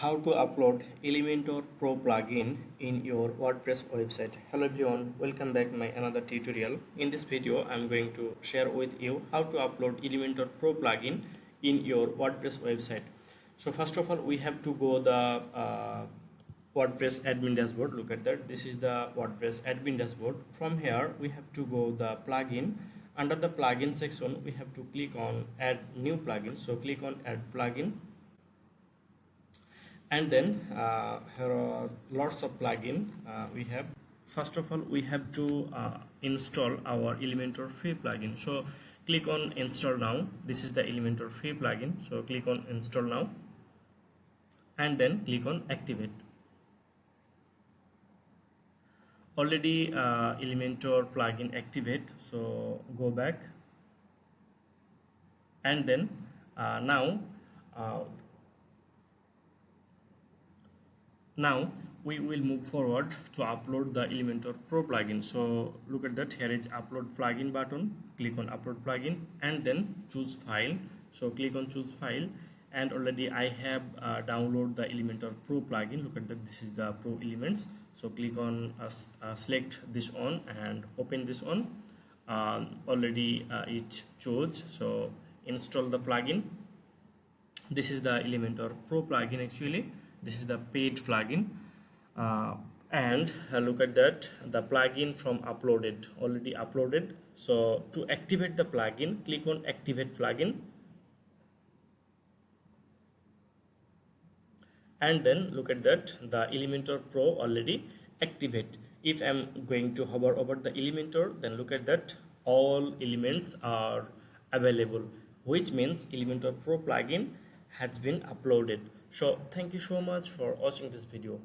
How to upload Elementor Pro plugin in your WordPress website. Hello everyone, welcome back to my another tutorial. In this video I'm going to share with you how to upload Elementor Pro plugin in your WordPress website. So first of all we have to go the WordPress admin dashboard. Look at that, this is the WordPress admin dashboard. From here we have to go the plugin. Under the plugin section we have to click on add new plugin. So click on add plugin, and then here are lots of plugin we have. First of all we have to install our Elementor free plugin. So click on install now. This is the Elementor free plugin, so click on install now and then click on activate. Already Elementor plugin activate, so go back and then now we will move forward to upload the Elementor Pro plugin. So look at that, here is upload plugin button. Click on upload plugin and then choose file. So click on choose file, and already I have download the Elementor Pro plugin. Look at that, this is the Pro Elements. So click on select this one and open this one. Already it chose, so install the plugin. This is the Elementor Pro plugin. Actually this is the paid plugin, and look at that, the plugin from uploaded, already uploaded. So to activate the plugin, click on activate plugin, and then look at that, the Elementor Pro already activate. If I'm going to hover over the Elementor, then look at that, all elements are available, which means Elementor Pro plugin has been uploaded. So thank you so much for watching this video.